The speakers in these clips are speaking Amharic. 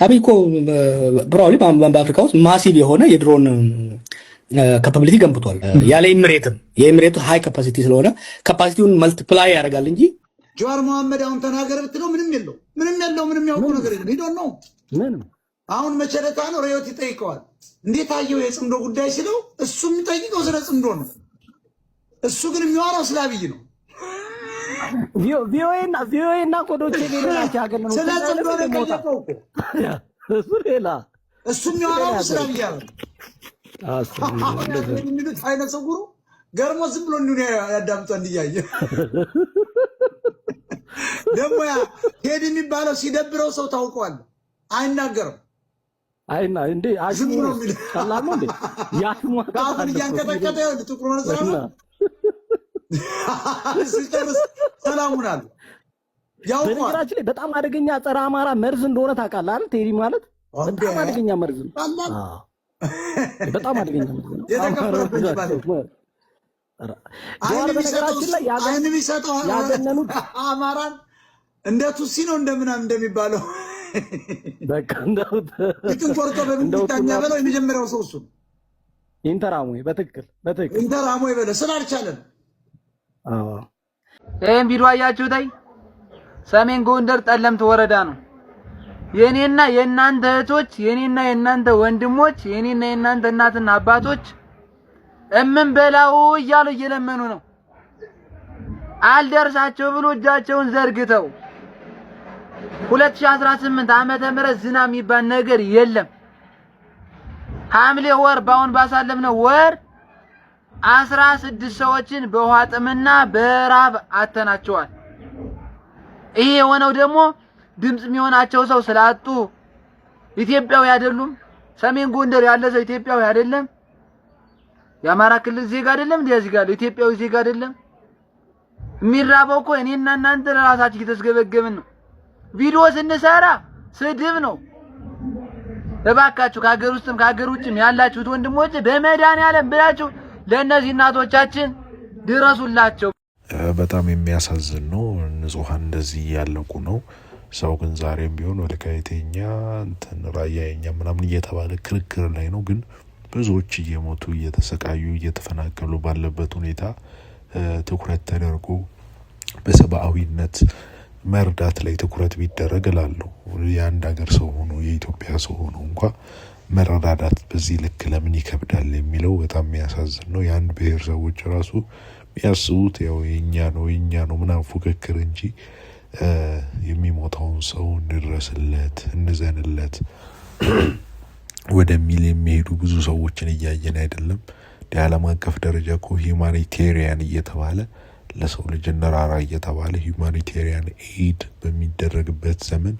አብይ እኮ ፕሮባብሊ በአፍሪካ ውስጥ ማሲቭ የሆነ የድሮን ካፓቢሊቲ ገንብቷል። ያለ የኤምሬቱ ሃይ ካፓሲቲ ስለሆነ ካፓሲቲውን መልቲፕላይ ያደርጋል እንጂ ጀዋር መሐመድ አሁን ተናገር ብትለው ምንም የለው ምንም ያውቀው ነገር የለም። ሂዶ ነው ምንም አሁን መቸለታ ነው ሪዮት ይጠይቀዋል። እንዴት አየው የጽምዶ ጉዳይ ሲለው እሱ የሚጠይቀው ስለ ጽምዶ ነው። እሱ ግን የሚያወራው ስለ አብይ ነው። ቪኦኤና ኮዶቼ ሌላች ያገለ ነው። ስለ ጽምዶ ነው የሚጠይቀው እሱ ሌላ እሱ የሚያወራው ስለ አብይ ነው። የሚሉት አይነ ጽጉሩ ገርሞ ዝም ብሎ እንዲሁ ያዳምጧ እንዲያየ ደግሞ ያ ሄድ የሚባለው ሲደብረው ሰው ታውቀዋል። አይናገርም አይና እንዴ አሽሙ ነው የሚል ሰላም ነው እንዴ ያሽሙ ካሁን እያንቀጠቀጠ ይወድ ጥቁር ነው ሰላም ሲስተርስ ሰላሙን አለ ያው በነገራችን ላይ በጣም አደገኛ ጸረ አማራ መርዝ እንደሆነ ታውቃለህ አይደል? ቴዲ ማለት በጣም አደገኛ መርዝ ነው። በጣም አደገኛ መርዝ ነው። የተከፈረበት ማለት በነገራችን ላይ ያገነኑት አማራን እንደ ቱሲ ነው እንደምናምን እንደሚባለው በቃ እንደው ቆርጦ በሚታኛ በለው የመጀመሪያው ሰው እሱ ኢንተራሞይ በትክክል ኢንተራሞይ በለው ስላልቻለን። ይሄን ቪዲዮ አያችሁት? ሰሜን ጎንደር ጠለምት ወረዳ ነው። የኔና የእናንተ እህቶች፣ የኔና የእናንተ ወንድሞች፣ የኔና የእናንተ እናትና አባቶች እምን በላው እያሉ እየለመኑ ነው። አልደርሳቸው ብሎ እጃቸውን ዘርግተው 2018 ዓመተ ምህረት ዝናብ የሚባል ነገር የለም። ሐምሌ ወር ባሁን ባሳለፍነው ወር 16 ሰዎችን በውሃ ጥምና በራብ አተናቸዋል። ይሄ የሆነው ደግሞ ድምጽ የሚሆናቸው ሰው ስላጡ ኢትዮጵያዊ አይደሉም። ሰሜን ጎንደር ያለ ሰው ኢትዮጵያዊ አይደለም። የአማራ ክልል ዜጋ አይደለም። እንደዚህ ጋር ኢትዮጵያዊ ዜጋ አይደለም። የሚራበው እኮ እኔና እናንተ ለራሳችን እየተስገበገብን ነው። ቪዲዮ ስንሰራ ስድብ ነው። እባካችሁ ከሀገር ውስጥም ከሀገር ውጭም ያላችሁት ወንድሞች በመድኃኒዓለም ብላችሁ ለእነዚህ እናቶቻችን ድረሱላቸው። በጣም የሚያሳዝን ነው። ንጹሃን እንደዚህ እያለቁ ነው። ሰው ግን ዛሬም ቢሆን ወልቃይተኛ እንትን ራያየኛ ምናምን እየተባለ ክርክር ላይ ነው። ግን ብዙዎች እየሞቱ እየተሰቃዩ እየተፈናቀሉ ባለበት ሁኔታ ትኩረት ተደርጎ በሰብአዊነት መርዳት ላይ ትኩረት ቢደረግ እላለሁ። የአንድ ሀገር ሰው ሆኖ የኢትዮጵያ ሰው ሆኖ እንኳ መረዳዳት በዚህ ልክ ለምን ይከብዳል የሚለው በጣም የሚያሳዝን ነው። የአንድ ብሔር ሰዎች ራሱ የሚያስቡት ያው የኛ ነው ምናምን ፉክክር እንጂ የሚሞተውን ሰው እንድረስለት እንዘንለት ወደሚል የሚሄዱ ብዙ ሰዎችን እያየን አይደለም። የዓለም አቀፍ ደረጃ እኮ ሂውማኒቴሪያን እየተባለ ለሰው ልጅ እንራራ እየተባለ ሂውማኒቴሪያን ኤድ በሚደረግበት ዘመን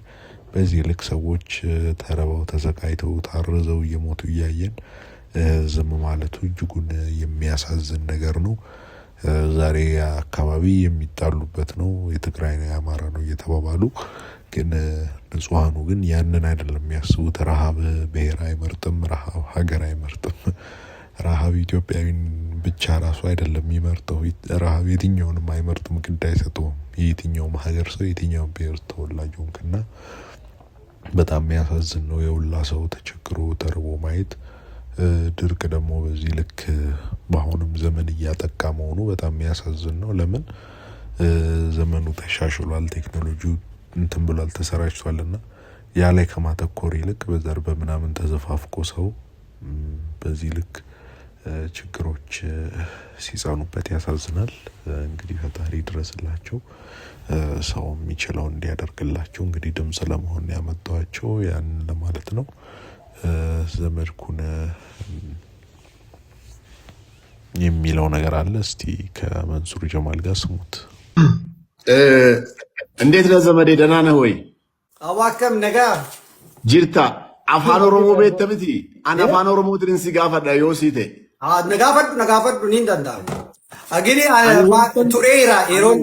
በዚህ ልክ ሰዎች ተረባው ተሰቃይተው ታርዘው እየሞቱ እያየን ዝም ማለቱ እጅጉን የሚያሳዝን ነገር ነው። ዛሬ አካባቢ የሚጣሉበት ነው። የትግራይ ነው የአማራ ነው እየተባባሉ ግን ንጹሃኑ ግን ያንን አይደለም የሚያስቡት። ረሃብ ብሔር አይመርጥም፣ ረሃብ ሀገር አይመርጥም። ረሃብ ኢትዮጵያዊን ብቻ ራሱ አይደለም የሚመርጠው። ረሃብ የትኛውንም አይመርጥም፣ ግድ አይሰጠውም። የትኛውም ሀገር ሰው የትኛውም ብሔር ተወላጅ ሆንክና በጣም የሚያሳዝን ነው። የሁላ ሰው ተቸግሮ ተርቦ ማየት። ድርቅ ደግሞ በዚህ ልክ በአሁንም ዘመን እያጠቃ መሆኑ በጣም የሚያሳዝን ነው። ለምን ዘመኑ ተሻሽሏል፣ ቴክኖሎጂው እንትን ብሏል፣ ተሰራጭቷልና ያ ላይ ከማተኮር ይልቅ በዘር በምናምን ተዘፋፍቆ ሰው በዚህ ልክ ችግሮች ሲጻኑበት ያሳዝናል። እንግዲህ ፈጣሪ ድረስላቸው፣ ሰው የሚችለው እንዲያደርግላቸው። እንግዲህ ድምጽ ለመሆን ያመጣቸው ያን ለማለት ነው። ዘመድኩን የሚለው ነገር አለ። እስቲ ከመንሱር ጀማል ጋር ስሙት። እንዴት ነህ ዘመዴ? ደህና ነህ ወይ? አዋከም ነጋ ጅርታ አፋን ኦሮሞ ቤት ተምቲ አን አፋን ኦሮሞ ትንሲ ጋፈዳ ዮሲቴ ነጋፈዱ ኒን ደንዳ አግኒ ቱሬራ ኤሮን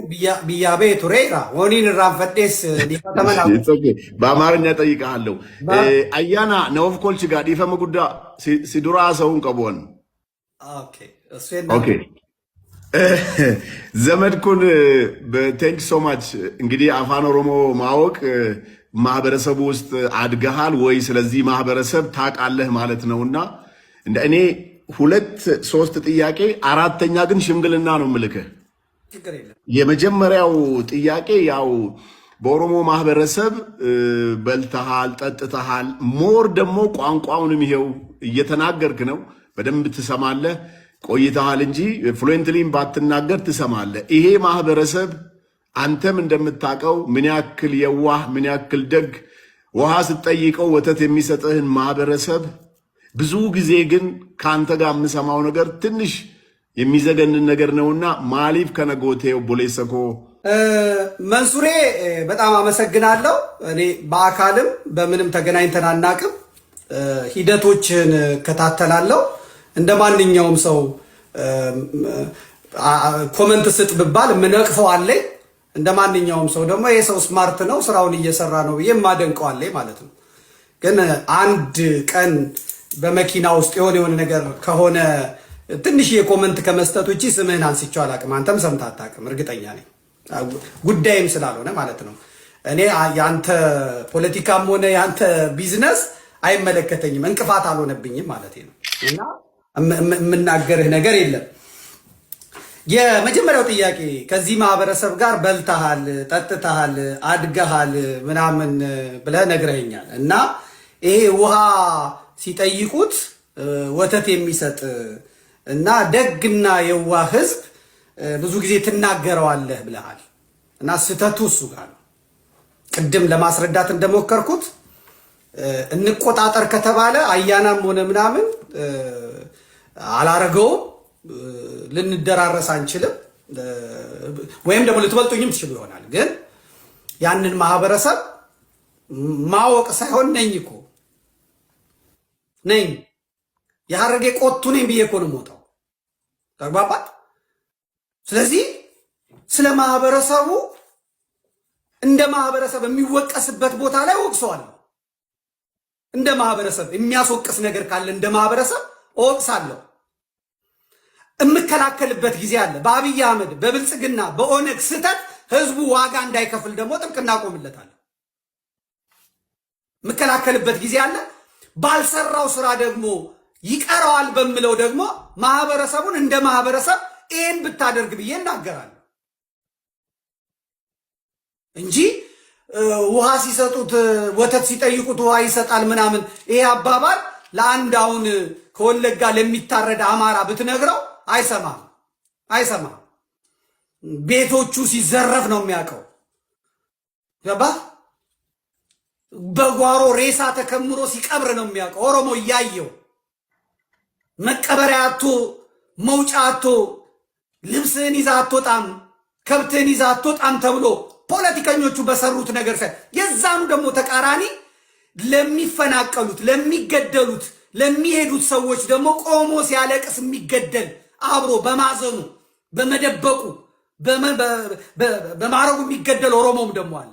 ቢያቤ ቱሬራ ወኒን ራንፈዴስ ዲፈተመና በአማርኛ ጠይቃለሁ። አያና ነውፍ ኮልች ጋር ዲፈመ ጉዳ ሲዱራ ሰውን ቀቦን ኦኬ ዘመድኩን በቴንክ ሶ ማች። እንግዲህ አፋን ኦሮሞ ማወቅ ማህበረሰቡ ውስጥ አድገሃል ወይ ስለዚህ ማህበረሰብ ታውቃለህ ማለት ነውና እንደ እኔ 2-3 ጥያቄ አራተኛ ግን ሽምግልና ነው ምልክህ። የመጀመሪያው ጥያቄ ያው በኦሮሞ ማህበረሰብ በልተሃል ጠጥተሃል ሞር ደግሞ ቋንቋውንም ይሄው እየተናገርክ ነው በደንብ ትሰማለህ ቆይተሃል እንጂ ፍሉዌንትሊም ባትናገር ትሰማለህ። ይሄ ማህበረሰብ አንተም እንደምታውቀው ምን ያክል የዋህ ምን ያክል ደግ ውሃ ስትጠይቀው ወተት የሚሰጥህን ማህበረሰብ ብዙ ጊዜ ግን ካንተ ጋር የምሰማው ነገር ትንሽ የሚዘገንን ነገር ነውና ማሊፍ ከነጎቴው ቦሌሰኮ መንሱሬ በጣም አመሰግናለሁ። እኔ በአካልም በምንም ተገናኝተን አናውቅም። ሂደቶችን ከታተላለሁ እንደማንኛውም ሰው ኮሜንት ስጥ ብባል ምንቅፈው አለኝ። እንደማንኛውም ሰው ደግሞ ይሄ ሰው ስማርት ነው ስራውን እየሰራ ነው ብዬ ማደንቀው አለኝ ማለት ነው። ግን አንድ ቀን በመኪና ውስጥ የሆነ ነገር ከሆነ ትንሽ የኮሜንት ከመስጠት ውጪ ስምህን አንስቼው አላውቅም። አንተም ሰምተህ አታውቅም እርግጠኛ ነኝ። ጉዳይም ስላልሆነ ማለት ነው። እኔ ያንተ ፖለቲካም ሆነ ያንተ ቢዝነስ አይመለከተኝም፣ እንቅፋት አልሆነብኝም ማለት ነው። እና የምናገርህ ነገር የለም። የመጀመሪያው ጥያቄ ከዚህ ማህበረሰብ ጋር በልተሃል፣ ጠጥተሃል፣ አድገሃል ምናምን ብለህ ነግረኸኛል። እና ይሄ ውሃ ሲጠይቁት ወተት የሚሰጥ እና ደግና የዋህ ህዝብ ብዙ ጊዜ ትናገረዋለህ ብለሃል። እና ስህተቱ እሱ ጋር ነው። ቅድም ለማስረዳት እንደሞከርኩት እንቆጣጠር ከተባለ አያናም ሆነ ምናምን አላረገውም፣ ልንደራረስ አንችልም፣ ወይም ደግሞ ልትበልጡኝም ትችሉ ይሆናል። ግን ያንን ማህበረሰብ ማወቅ ሳይሆን ነኝ እኮ ነኝ የሐረጌ ቆቱ ነኝ ብዬ እኮ ነው የምወጣው። ተግባባት? ስለዚህ ስለ ማህበረሰቡ እንደ ማህበረሰብ የሚወቀስበት ቦታ ላይ ወቅሰዋለሁ። እንደ ማህበረሰብ የሚያስወቅስ ነገር ካለ እንደ ማህበረሰብ እወቅሳለሁ። የምከላከልበት ጊዜ አለ። በአብይ አህመድ በብልጽግና በኦነግ ስህተት ህዝቡ ዋጋ እንዳይከፍል ደግሞ ጥብቅና ቆምለታለሁ። የምከላከልበት ጊዜ አለ። ባልሰራው ስራ ደግሞ ይቀረዋል በምለው ደግሞ ማህበረሰቡን እንደ ማህበረሰብ ይህን ብታደርግ ብዬ እናገራለሁ እንጂ ውሃ ሲሰጡት ወተት ሲጠይቁት ውሃ ይሰጣል ምናምን ይሄ አባባል ለአንድ አሁን ከወለጋ ለሚታረድ አማራ ብትነግረው አይሰማም። ቤቶቹ ሲዘረፍ ነው የሚያውቀው። ገባ? በጓሮ ሬሳ ተከምሮ ሲቀብር ነው የሚያውቀው። ኦሮሞ እያየው መቀበሪያ አቶ መውጫ አቶ ልብስህን ይዛ አትወጣም ከብትህን ይዛ አትወጣም ተብሎ ፖለቲከኞቹ በሰሩት ነገር የዛኑ ደግሞ ተቃራኒ ለሚፈናቀሉት ለሚገደሉት ለሚሄዱት ሰዎች ደግሞ ቆሞ ሲያለቅስ የሚገደል አብሮ በማዘኑ በመደበቁ በማረጉ የሚገደል ኦሮሞም ደግሞ አለ።